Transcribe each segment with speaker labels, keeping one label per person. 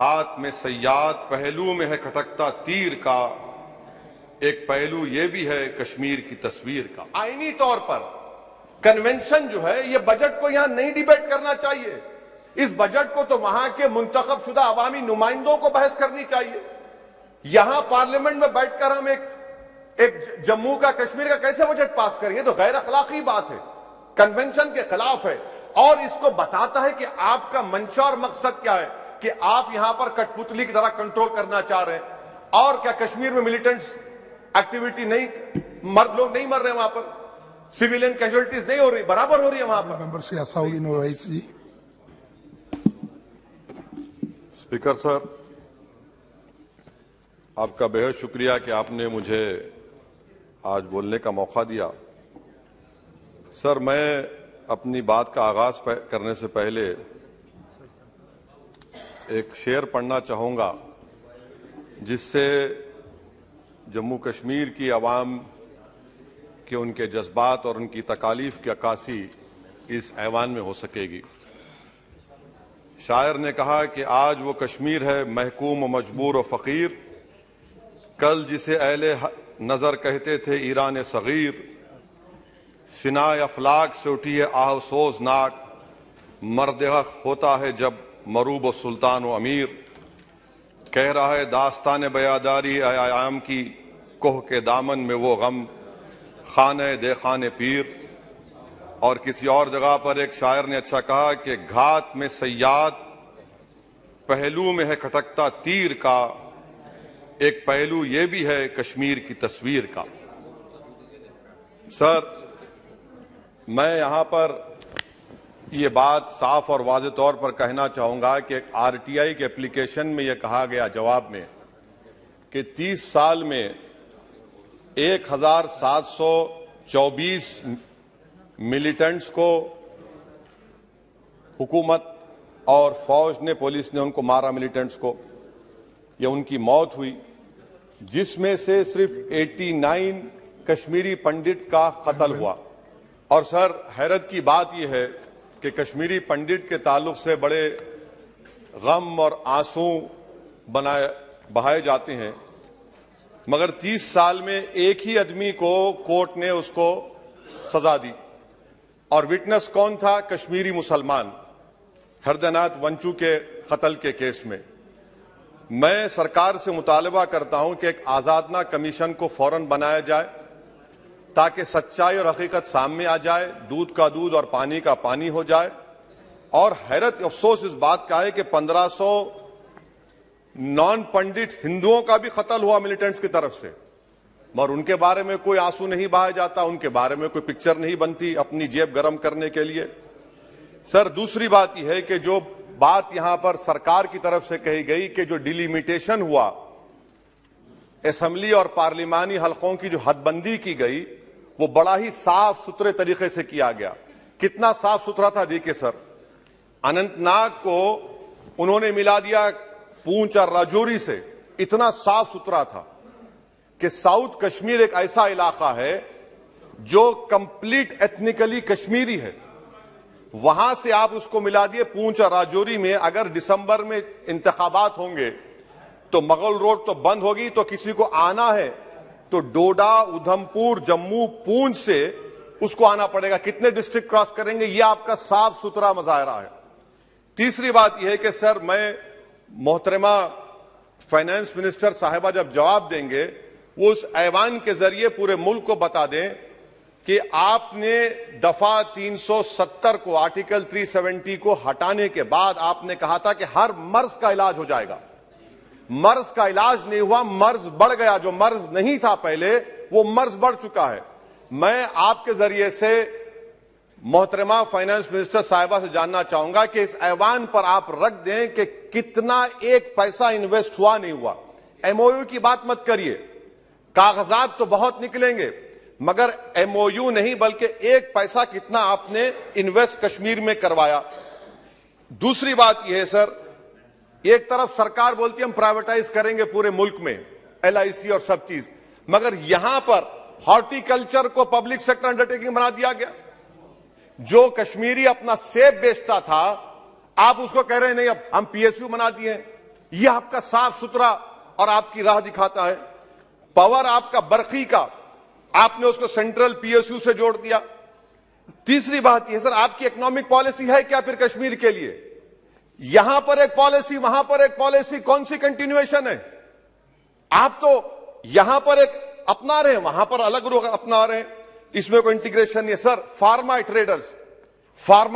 Speaker 1: हाथ में सयाद पहलू में है खटकता तीर का, एक पहलू ये भी है कश्मीर की तस्वीर का।
Speaker 2: आईनी तौर पर कन्वेंशन जो है ये बजट को यहां नहीं डिबेट करना चाहिए। इस बजट को तो वहां के मुंतखब शुदा अवामी नुमाइंदों को बहस करनी चाहिए। यहां पार्लियामेंट में बैठकर हम एक जम्मू का कश्मीर का कैसे बजट पास करेंगे? तो गैर अखलाकी बात है, कन्वेंशन के खिलाफ है और इसको बताता है कि आपका मंशा और मकसद क्या है, कि आप यहां पर कठपुतली की तरह कंट्रोल करना चाह रहे हैं। और क्या कश्मीर में मिलिटेंट्स एक्टिविटी नहीं, लोग नहीं मर रहे वहां पर, सिविलियन कैजुअलिटीज नहीं हो रही, बराबर हो रही है वहां पर।
Speaker 3: Member Shri Asaduddin Owaisi.
Speaker 1: Speaker sir, आपका बेहद शुक्रिया कि आपने मुझे आज बोलने का मौका दिया। सर, मैं अपनी बात का आगाज करने से पहले एक शेर पढ़ना चाहूंगा जिससे जम्मू कश्मीर की आवाम के उनके जज्बात और उनकी तकालीफ की अक्कासी इस ऐवान में हो सकेगी। शायर ने कहा कि आज वो कश्मीर है महकूम व मजबूर व फकीर, कल जिसे अहले नजर कहते थे ईरान सगीर, सिनाए अफलाक से उठी है आहसोजनाक, मर्द हक होता है जब मरूब व सुल्तान व अमीर, कह रहा है दास्तान बयादारी आयाम की, कोह के दामन में वो गम खाने दे खाने पीर। और किसी और जगह पर एक शायर ने अच्छा कहा कि घात में सयाद पहलू में है खटकता तीर का, एक पहलू ये भी है कश्मीर की तस्वीर का। सर, मैं यहां पर ये बात साफ और वाज़े तौर पर कहना चाहूंगा कि एक आरटीआई के एप्लीकेशन में यह कहा गया जवाब में कि 30 साल में 1724 मिलिटेंट्स को हुकूमत और फौज ने, पुलिस ने उनको मारा, मिलिटेंट्स को, ये उनकी मौत हुई, जिसमें से सिर्फ 89 कश्मीरी पंडित का कत्ल हुआ। और सर, हैरत की बात यह है कि कश्मीरी पंडित के ताल्लुक से बड़े गम और आंसू बहाए जाते हैं, मगर 30 साल में एक ही आदमी को कोर्ट ने उसको सजा दी। और विटनेस कौन था? कश्मीरी मुसलमान, हरदनाथ वंचू के कत्ल के केस में। मैं सरकार से मुतालबा करता हूं कि एक आजादना कमीशन को फौरन बनाया जाए ताकि सच्चाई और हकीकत सामने आ जाए, दूध का दूध और पानी का पानी हो जाए। और हैरत अफसोस इस बात का है कि 1500 नॉन पंडित हिंदुओं का भी कत्ल हुआ मिलिटेंट्स की तरफ से, मगर उनके बारे में कोई आंसू नहीं बहाया जाता, उनके बारे में कोई पिक्चर नहीं बनती अपनी जेब गर्म करने के लिए। सर, दूसरी बात यह है कि जो बात यहां पर सरकार की तरफ से कही गई कि जो डिलिमिटेशन हुआ, असेंबली और पार्लिमानी हलकों की जो हदबंदी की गई, वो बड़ा ही साफ सुथरे तरीके से किया गया। कितना साफ सुथरा था देखिए सर, अनंतनाग को उन्होंने मिला दिया पूंछ और राजौरी से, इतना साफ सुथरा था कि साउथ कश्मीर एक ऐसा इलाका है जो कंप्लीट एथनिकली कश्मीरी है, वहां से आप उसको मिला दिए पूंछ और राजौरी में। अगर दिसंबर में इंतखाबात होंगे तो मुगल रोड तो बंद होगी, तो किसी को आना है तो डोडा, उधमपुर, जम्मू, पूंछ से उसको आना पड़ेगा। कितने डिस्ट्रिक्ट क्रॉस करेंगे? यह आपका साफ सुथरा मुजाहरा है। तीसरी बात यह है कि सर, मैं मोहतरमा फाइनेंस मिनिस्टर साहिबा जब जवाब देंगे, वो उस ऐवान के जरिए पूरे मुल्क को बता दें कि आपने दफा 370 को, आर्टिकल 370 को हटाने के बाद आपने कहा था कि हर मर्ज का इलाज हो जाएगा। मर्ज का इलाज नहीं हुआ, मर्ज बढ़ गया। जो मर्ज नहीं था पहले, वो मर्ज बढ़ चुका है। मैं आपके जरिए से मोहतरमा फाइनेंस मिनिस्टर साहिबा से जानना चाहूंगा कि इस ऐवान पर आप रख दें कि कितना एक पैसा इन्वेस्ट हुआ नहीं हुआ। एमओयू की बात मत करिए, कागजात तो बहुत निकलेंगे, मगर एमओयू नहीं बल्कि एक पैसा कितना आपने इन्वेस्ट कश्मीर में करवाया। दूसरी बात यह है सर, एक तरफ सरकार बोलती है हम प्राइवेटाइज करेंगे पूरे मुल्क में, एलआईसी और सब चीज, मगर यहां पर हॉर्टिकल्चर को पब्लिक सेक्टर अंडरटेकिंग बना दिया गया। जो कश्मीरी अपना सेब बेचता था, आप उसको कह रहे हैं नहीं अब हम पीएसयू बना दिए। ये आपका साफ सुथरा और आपकी राह दिखाता है। पावर आपका बरकी का, आपने उसको सेंट्रल पीएसयू से जोड़ दिया। तीसरी बात यह सर, आपकी इकोनॉमिक पॉलिसी है क्या फिर कश्मीर के लिए? यहां पर एक पॉलिसी, वहां पर एक पॉलिसी, कौन सी कंटिन्यूएशन है? आप तो यहां पर एक अपना रहे हैं, वहां पर अलग लोग अपना रहे हैं, इसमें कोई इंटीग्रेशन नहीं है। सर फार्मा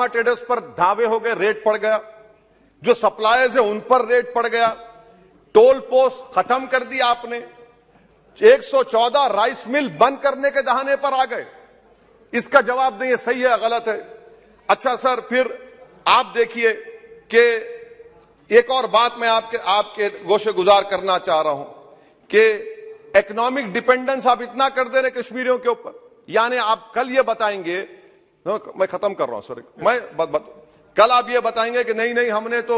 Speaker 1: ट्रेडर्स पर दावे हो गए, रेट पड़ गया। जो सप्लायर्स है उन पर रेट पड़ गया। टोल पोस्ट खत्म कर दिया आपने। 114 राइस मिल बंद करने के दहाने पर आ गए। इसका जवाब नहीं है सही है गलत है। अच्छा सर, फिर आप देखिए कि एक और बात मैं आपके गोशे गुजार करना चाह रहा हूं कि इकोनॉमिक डिपेंडेंस आप इतना कर दे रहे कश्मीरियों के ऊपर। यानी आप कल ये बताएंगे, मैं खत्म कर रहा हूं सर, कल आप ये बताएंगे कि नहीं हमने तो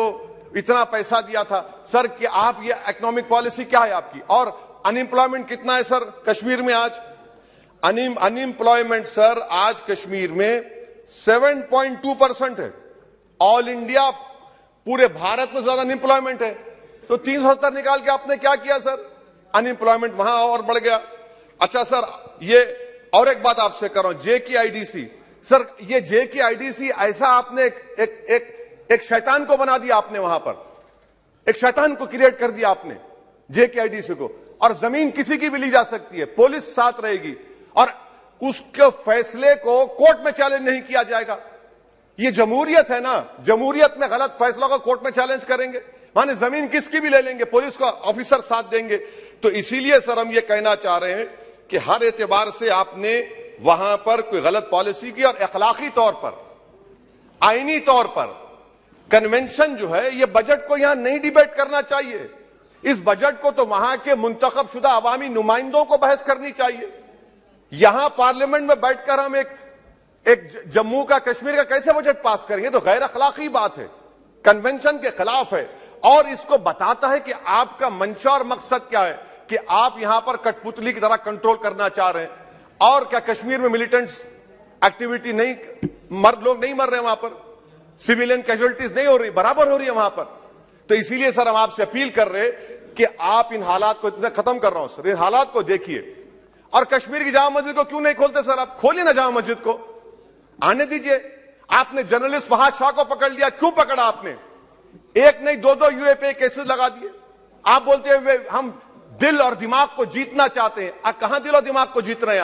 Speaker 1: इतना पैसा दिया था। सर कि आप ये इकोनॉमिक पॉलिसी क्या है आपकी? और अनएम्प्लॉयमेंट कितना है सर कश्मीर में आज? अनएम्प्लॉयमेंट सर आज कश्मीर में 7.2% है। ऑल इंडिया पूरे भारत में ज्यादा अनएम्प्लॉयमेंट है। तो 370 निकाल के आपने क्या किया सर? अनएम्प्लॉयमेंट वहां और बढ़ गया। अच्छा सर, ये और एक बात आपसे कर रहा हूं, JKIDC। सर ये JKIDC ऐसा आपने एक शैतान को बना दिया आपने, वहां पर एक शैतान को क्रिएट कर दिया आपने JKIDC को। और जमीन किसी की भी ली जा सकती है, पुलिस साथ रहेगी और उसके फैसले को कोर्ट में चैलेंज नहीं किया जाएगा। ये जमहूरियत है ना, जमहूरियत में गलत फैसलों को कोर्ट में चैलेंज करेंगे, माने जमीन किसकी भी ले लेंगे, पुलिस का ऑफिसर साथ देंगे। तो इसीलिए सर हम ये कहना चाह रहे हैं कि हर एतबार से आपने वहां पर कोई गलत पॉलिसी की और अखलाकी तौर पर, आईनी तौर पर कन्वेंशन जो है, ये बजट को यहां नहीं डिबेट करना चाहिए। इस बजट को तो वहां के मुंतखब शुदा अवामी नुमाइंदों को बहस करनी चाहिए। यहां पार्लियामेंट में बैठकर हम एक जम्मू का, कश्मीर का कैसे बजट पास करेंगे? तो गैर अखलाकी बात है, कन्वेंशन के खिलाफ है और इसको बताता है कि आपका मंशा और मकसद क्या है, कि आप यहां पर कठपुतली की तरह कंट्रोल करना चाह रहे हैं। और क्या कश्मीर में मिलिटेंट्स एक्टिविटी नहीं, लोग नहीं मर रहे वहां पर, सिविलियन कैजुअलिटीज नहीं हो रही, बराबर हो रही है वहां पर। तो इसीलिए सर हम आपसे अपील कर रहे कि आप इन हालात को, खत्म कर रहा हूं सर, इन हालात को देखिए। और कश्मीर की जामा मस्जिद को क्यों नहीं खोलते सर? आप खोलिए ना जामा मस्जिद को, आने दीजिए। आपने जर्नलिस्ट फहाद शाह को पकड़ लिया, क्यों पकड़ा आपने? एक नहीं दो यूएपीए केसेस लगा दिए। आप बोलते हैं हम दिल और दिमाग को जीतना चाहते हैं। कहां दिल और दिमाग को जीत रहे हैं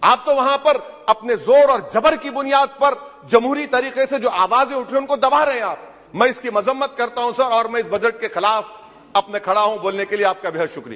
Speaker 1: आप तो वहां पर अपने जोर और जबर की बुनियाद पर जमहूरी तरीके से जो आवाजें उठ रही हैं उनको दबा रहे हैं आप। मैं इसकी मजम्मत करता हूं सर, और मैं इस बजट के खिलाफ अपने खड़ा हूं बोलने के लिए। आपका बेहद शुक्रिया।